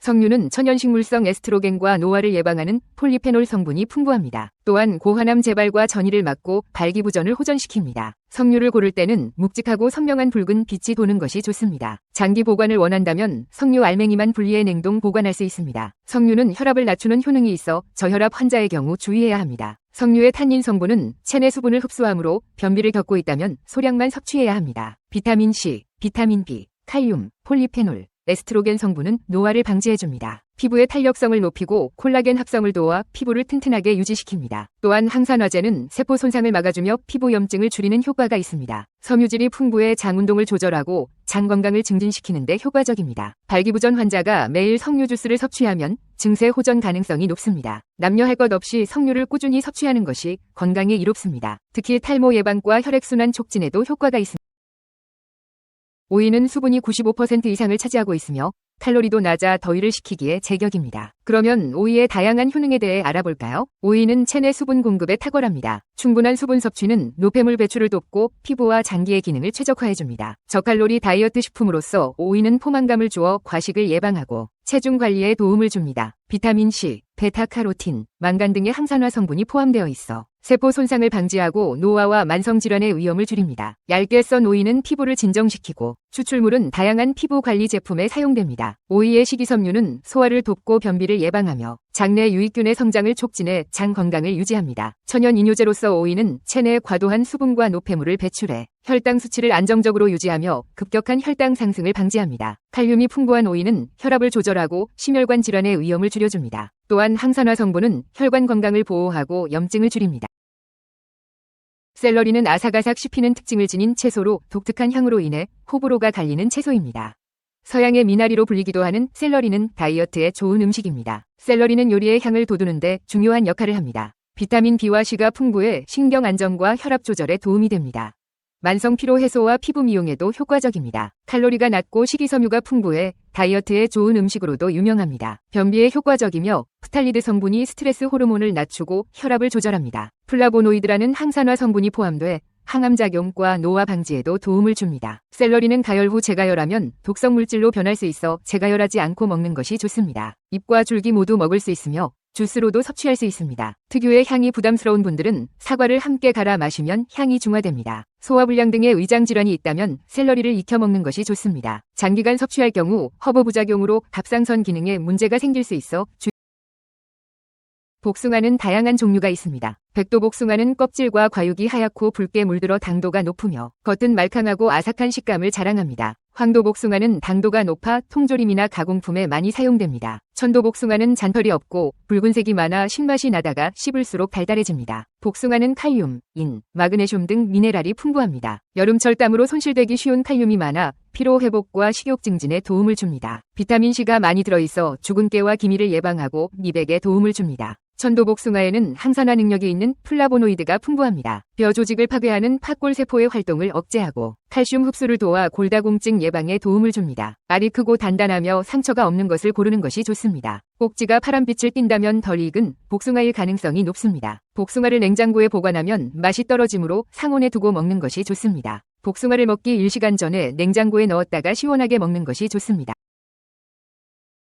석류는 천연식물성 에스트로겐과 노화를 예방하는 폴리페놀 성분이 풍부합니다. 또한 고환암 재발과 전이를 막고 발기부전을 호전시킵니다. 석류를 고를 때는 묵직하고 선명한 붉은 빛이 도는 것이 좋습니다. 장기 보관을 원한다면 석류 알맹이만 분리해 냉동 보관할 수 있습니다. 석류는 혈압을 낮추는 효능이 있어 저혈압 환자의 경우 주의해야 합니다. 석류의 탄닌 성분은 체내 수분을 흡수하므로 변비를 겪고 있다면 소량만 섭취해야 합니다. 비타민 C, 비타민 B, 칼륨, 폴리페놀, 에스트로겐 성분은 노화를 방지해줍니다. 피부의 탄력성을 높이고 콜라겐 합성을 도와 피부를 튼튼하게 유지시킵니다. 또한 항산화제는 세포 손상을 막아주며 피부 염증을 줄이는 효과가 있습니다. 섬유질이 풍부해 장 운동을 조절하고 장 건강을 증진시키는 데 효과적입니다. 발기부전 환자가 매일 석류 주스를 섭취하면 증세 호전 가능성이 높습니다. 남녀 할 것 없이 석류를 꾸준히 섭취하는 것이 건강에 이롭습니다. 특히 탈모 예방과 혈액순환 촉진에도 효과가 있습니다. 오이는 수분이 95% 이상을 차지하고 있으며 칼로리도 낮아 더위를 식히기에 제격입니다. 그러면 오이의 다양한 효능에 대해 알아볼까요? 오이는 체내 수분 공급에 탁월합니다. 충분한 수분 섭취는 노폐물 배출을 돕고 피부와 장기의 기능을 최적화해줍니다. 저칼로리 다이어트 식품으로서 오이는 포만감을 주어 과식을 예방하고 체중 관리에 도움을 줍니다. 비타민 C, 베타카로틴, 망간 등의 항산화 성분이 포함되어 있어 세포 손상을 방지하고 노화와 만성질환의 위험을 줄입니다. 얇게 썬 오이는 피부를 진정시키고 추출물은 다양한 피부 관리 제품에 사용됩니다. 오이의 식이섬유는 소화를 돕고 변비를 예방하며 장내 유익균의 성장을 촉진해 장 건강을 유지합니다. 천연 이뇨제로서 오이는 체내 과도한 수분과 노폐물을 배출해 혈당 수치를 안정적으로 유지하며 급격한 혈당 상승을 방지합니다. 칼륨이 풍부한 오이는 혈압을 조절하고 심혈관 질환의 위험을 줄여줍니다. 또한 항산화 성분은 혈관 건강을 보호하고 염증을 줄입니다. 샐러리는 아삭아삭 씹히는 특징을 지닌 채소로 독특한 향으로 인해 호불호가 갈리는 채소입니다. 서양의 미나리로 불리기도 하는 샐러리는 다이어트에 좋은 음식입니다. 샐러리는 요리의 향을 돋우는데 중요한 역할을 합니다. 비타민 B와 C가 풍부해 신경 안정과 혈압 조절에 도움이 됩니다. 만성 피로 해소와 피부 미용에도 효과적입니다. 칼로리가 낮고 식이섬유가 풍부해 다이어트에 좋은 음식으로도 유명합니다. 변비에 효과적이며 프탈리드 성분이 스트레스 호르몬을 낮추고 혈압을 조절합니다. 플라보노이드라는 항산화 성분이 포함돼 항암작용과 노화 방지에도 도움을 줍니다. 샐러리는 가열 후 재가열하면 독성 물질로 변할 수 있어 재가열하지 않고 먹는 것이 좋습니다. 잎과 줄기 모두 먹을 수 있으며 주스로도 섭취할 수 있습니다. 특유의 향이 부담스러운 분들은 사과를 함께 갈아 마시면 향이 중화됩니다. 소화불량 등의 위장질환이 있다면 샐러리를 익혀 먹는 것이 좋습니다. 장기간 섭취할 경우 허브 부작용으로 갑상선 기능에 문제가 생길 수 있어 복숭아는 다양한 종류가 있습니다. 백도 복숭아는 껍질과 과육이 하얗고 붉게 물들어 당도가 높으며 겉은 말캉하고 아삭한 식감을 자랑합니다. 황도 복숭아는 당도가 높아 통조림이나 가공품에 많이 사용됩니다. 천도 복숭아는 잔털이 없고 붉은색이 많아 신맛이 나다가 씹을수록 달달해집니다. 복숭아는 칼륨, 인, 마그네슘 등 미네랄이 풍부합니다. 여름철 땀으로 손실되기 쉬운 칼륨이 많아 피로 회복과 식욕 증진에 도움을 줍니다. 비타민 C가 많이 들어있어 주근깨와 기미를 예방하고 미백에 도움을 줍니다. 천도 복숭아에는 항산화 능력이 있는 플라보노이드가 풍부합니다. 뼈 조직을 파괴하는 팥골 세포의 활동을 억제하고 칼슘 흡수를 도와 골다공증 예방에 도움을 줍니다. 알이 크고 단단하며 상처가 없는 것을 고르는 것이 좋습니다. 꼭지가 파란빛을 띈다면 덜 익은 복숭아일 가능성이 높습니다. 복숭아를 냉장고에 보관하면 맛이 떨어지므로 상온에 두고 먹는 것이 좋습니다. 복숭아를 먹기 1시간 전에 냉장고에 넣었다가 시원하게 먹는 것이 좋습니다.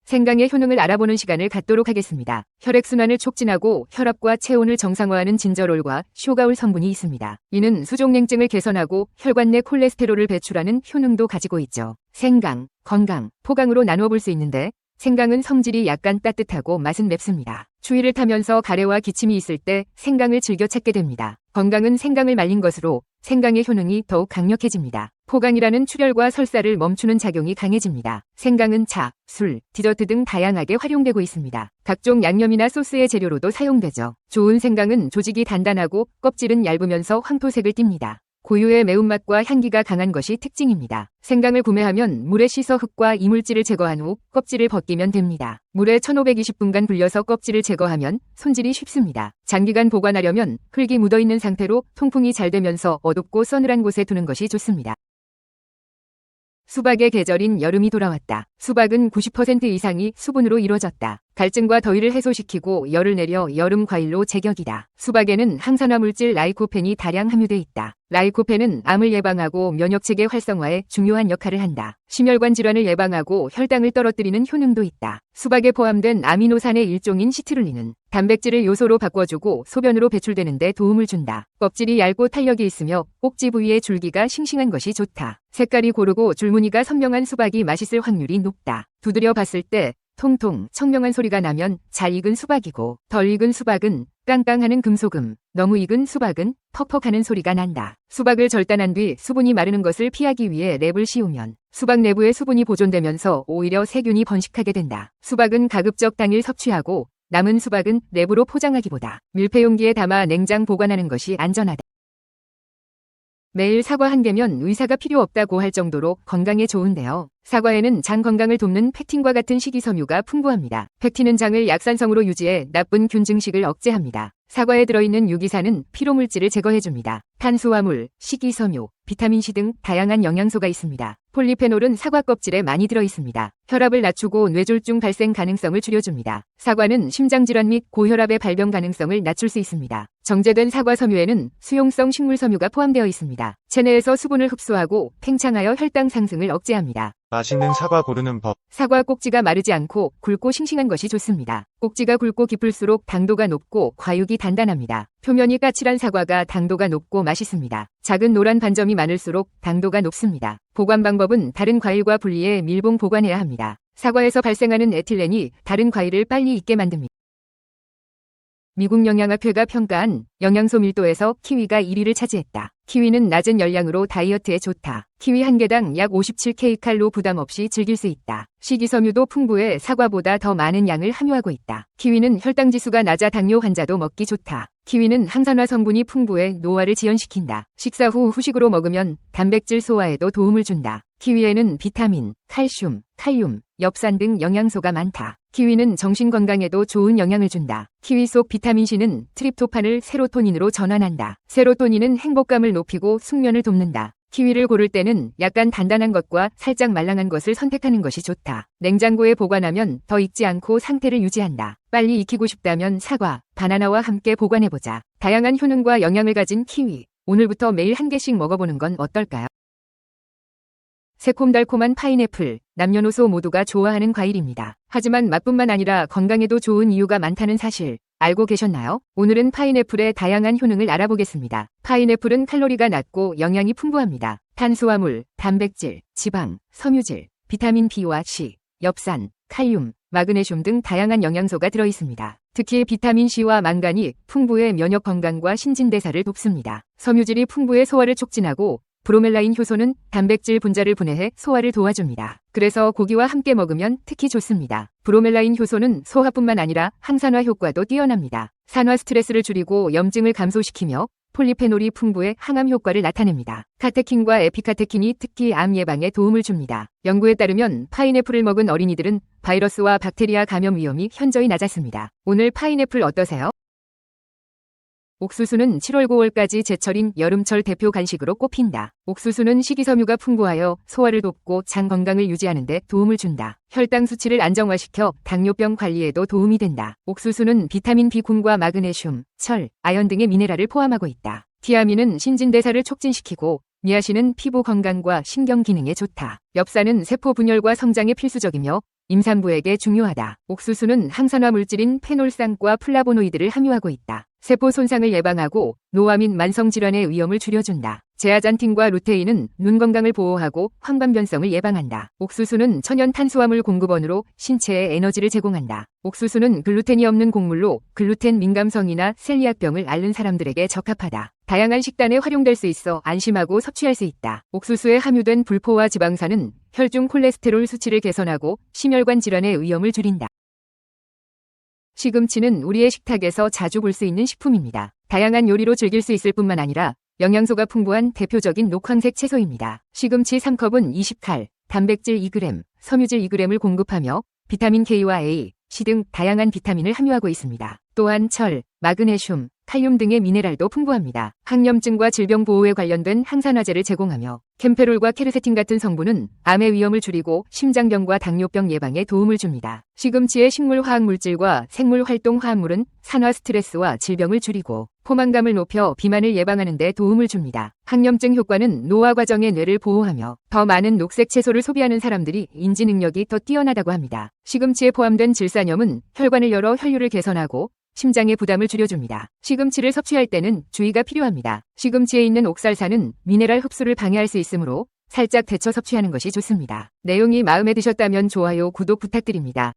생강의 효능을 알아보는 시간을 갖도록 하겠습니다. 혈액순환을 촉진하고 혈압과 체온을 정상화하는 진저롤과 쇼가올 성분이 있습니다. 이는 수족냉증을 개선하고 혈관 내 콜레스테롤을 배출하는 효능도 가지고 있죠. 생강, 건강, 포강으로 나누어 볼 수 있는데 생강은 성질이 약간 따뜻하고 맛은 맵습니다. 추위를 타면서 가래와 기침이 있을 때 생강을 즐겨 찾게 됩니다. 건강은 생강을 말린 것으로 생강의 효능이 더욱 강력해집니다. 포강이라는 출혈과 설사를 멈추는 작용이 강해집니다. 생강은 차, 술, 디저트 등 다양하게 활용되고 있습니다. 각종 양념이나 소스의 재료로도 사용되죠. 좋은 생강은 조직이 단단하고 껍질은 얇으면서 황토색을 띱니다. 고유의 매운맛과 향기가 강한 것이 특징입니다. 생강을 구매하면 물에 씻어 흙과 이물질을 제거한 후 껍질을 벗기면 됩니다. 물에 1520분간 불려서 껍질을 제거하면 손질이 쉽습니다. 장기간 보관하려면 흙이 묻어있는 상태로 통풍이 잘 되면서 어둡고 서늘한 곳에 두는 것이 좋습니다. 수박의 계절인 여름이 돌아왔다. 수박은 90% 이상이 수분으로 이루어졌다. 갈증과 더위를 해소시키고 열을 내려 여름 과일로 제격이다. 수박에는 항산화 물질 라이코펜이 다량 함유돼 있다. 라이코펜은 암을 예방하고 면역체계 활성화에 중요한 역할을 한다. 심혈관 질환을 예방하고 혈당을 떨어뜨리는 효능도 있다. 수박에 포함된 아미노산의 일종인 시트룰린은 단백질을 요소로 바꿔주고 소변으로 배출되는 데 도움을 준다. 껍질이 얇고 탄력이 있으며 꼭지 부위의 줄기가 싱싱한 것이 좋다. 색깔이 고르고 줄무늬가 선명한 수박이 맛있을 확률이 높다. 두드려 봤을 때 통통 청명한 소리가 나면 잘 익은 수박이고 덜 익은 수박은 깡깡하는 금소금, 너무 익은 수박은 퍽퍽하는 소리가 난다. 수박을 절단한 뒤 수분이 마르는 것을 피하기 위해 랩을 씌우면 수박 내부에 수분이 보존되면서 오히려 세균이 번식하게 된다. 수박은 가급적 당일 섭취하고 남은 수박은 랩으로 포장하기보다 밀폐용기에 담아 냉장 보관하는 것이 안전하다. 매일 사과 한 개면 의사가 필요 없다고 할 정도로 건강에 좋은데요. 사과에는 장 건강을 돕는 펙틴과 같은 식이섬유가 풍부합니다. 펙틴은 장을 약산성으로 유지해 나쁜 균 증식을 억제합니다. 사과에 들어있는 유기산은 피로물질을 제거해줍니다. 탄수화물, 식이섬유, 비타민C 등 다양한 영양소가 있습니다. 폴리페놀은 사과 껍질에 많이 들어있습니다. 혈압을 낮추고 뇌졸중 발생 가능성을 줄여줍니다. 사과는 심장질환 및 고혈압의 발병 가능성을 낮출 수 있습니다. 정제된 사과 섬유에는 수용성 식물섬유가 포함되어 있습니다. 체내에서 수분을 흡수하고 팽창하여 혈당 상승을 억제합니다. 맛있는 사과 고르는 법. 사과 꼭지가 마르지 않고 굵고 싱싱한 것이 좋습니다. 꼭지가 굵고 깊을수록 당도가 높고 과육이 단단합니다. 표면이 까칠한 사과가 당도가 높고 맛있습니다. 작은 노란 반점이 많을수록 당도가 높습니다. 보관 방법은 다른 과일과 분리해 밀봉 보관해야 합니다. 사과에서 발생하는 에틸렌이 다른 과일을 빨리 익게 만듭니다. 미국 영양학회가 평가한 영양소 밀도에서 키위가 1위를 차지했다. 키위는 낮은 열량으로 다이어트에 좋다. 키위 한 개당 약 57kcal 부담 없이 즐길 수 있다. 식이섬유도 풍부해 사과보다 더 많은 양을 함유하고 있다. 키위는 혈당 지수가 낮아 당뇨 환자도 먹기 좋다. 키위는 항산화 성분이 풍부해 노화를 지연시킨다. 식사 후 후식으로 먹으면 단백질 소화에도 도움을 준다. 키위에는 비타민, 칼슘, 칼륨, 엽산 등 영양소가 많다. 키위는 정신 건강에도 좋은 영향을 준다. 키위 속 비타민C는 트립토판을 세로토닌으로 전환한다. 세로토닌은 행복감을 높이고 숙면을 돕는다. 키위를 고를 때는 약간 단단한 것과 살짝 말랑한 것을 선택하는 것이 좋다. 냉장고에 보관하면 더 익지 않고 상태를 유지한다. 빨리 익히고 싶다면 사과, 바나나와 함께 보관해보자. 다양한 효능과 영양을 가진 키위. 오늘부터 매일 한 개씩 먹어보는 건 어떨까요? 새콤달콤한 파인애플, 남녀노소 모두가 좋아하는 과일입니다. 하지만 맛뿐만 아니라 건강에도 좋은 이유가 많다는 사실 알고 계셨나요? 오늘은 파인애플의 다양한 효능을 알아보겠습니다. 파인애플은 칼로리가 낮고 영양이 풍부합니다. 탄수화물, 단백질, 지방, 섬유질, 비타민 B와 C, 엽산, 칼륨, 마그네슘 등 다양한 영양소가 들어있습니다. 특히 비타민 C와 망간이 풍부해 면역 건강과 신진대사를 돕습니다. 섬유질이 풍부해 소화를 촉진하고 브로멜라인 효소는 단백질 분자를 분해해 소화를 도와줍니다. 그래서 고기와 함께 먹으면 특히 좋습니다. 브로멜라인 효소는 소화뿐만 아니라 항산화 효과도 뛰어납니다. 산화 스트레스를 줄이고 염증을 감소시키며 폴리페놀이 풍부해 항암 효과를 나타냅니다. 카테킨과 에피카테킨이 특히 암 예방에 도움을 줍니다. 연구에 따르면 파인애플을 먹은 어린이들은 바이러스와 박테리아 감염 위험이 현저히 낮았습니다. 오늘 파인애플 어떠세요? 옥수수는 7월 9월까지 제철인 여름철 대표 간식으로 꼽힌다. 옥수수는 식이섬유가 풍부하여 소화를 돕고 장 건강을 유지하는 데 도움을 준다. 혈당 수치를 안정화시켜 당뇨병 관리에도 도움이 된다. 옥수수는 비타민 B군과 마그네슘, 철, 아연 등의 미네랄을 포함하고 있다. 티아민은 신진대사를 촉진시키고 니아신은 피부 건강과 신경 기능에 좋다. 엽산은 세포 분열과 성장에 필수적이며 임산부에게 중요하다. 옥수수는 항산화 물질인 페놀산과 플라보노이드를 함유하고 있다. 세포 손상을 예방하고 노화 및 만성질환의 위험을 줄여준다. 제아잔틴과 루테인은 눈 건강을 보호하고 황반변성을 예방한다. 옥수수는 천연 탄수화물 공급원으로 신체에 에너지를 제공한다. 옥수수는 글루텐이 없는 곡물로 글루텐 민감성이나 셀리악병을 앓는 사람들에게 적합하다. 다양한 식단에 활용될 수 있어 안심하고 섭취할 수 있다. 옥수수에 함유된 불포화 지방산은 혈중 콜레스테롤 수치를 개선하고 심혈관 질환의 위험을 줄인다. 시금치는 우리의 식탁에서 자주 볼 수 있는 식품입니다. 다양한 요리로 즐길 수 있을 뿐만 아니라 영양소가 풍부한 대표적인 녹황색 채소입니다. 시금치 3컵은 20칼, 단백질 2g, 섬유질 2g을 공급하며 비타민 K와 A, 시 등 다양한 비타민을 함유하고 있습니다. 또한 철, 마그네슘, 칼륨 등의 미네랄도 풍부합니다. 항염증과 질병 보호에 관련된 항산화제를 제공하며 캠페롤과 케르세틴 같은 성분은 암의 위험을 줄이고 심장병과 당뇨병 예방에 도움을 줍니다. 시금치의 식물 화학 물질과 생물 활동 화합물은 산화 스트레스와 질병을 줄이고 포만감을 높여 비만을 예방하는 데 도움을 줍니다. 항염증 효과는 노화 과정의 뇌를 보호하며 더 많은 녹색 채소를 소비하는 사람들이 인지 능력이 더 뛰어나다고 합니다. 시금치에 포함된 질산염은 혈관을 열어 혈류를 개선하고 심장의 부담을 줄여줍니다. 시금치를 섭취할 때는 주의가 필요합니다. 시금치에 있는 옥살산은 미네랄 흡수를 방해할 수 있으므로 살짝 데쳐 섭취하는 것이 좋습니다. 내용이 마음에 드셨다면 좋아요, 구독 부탁드립니다.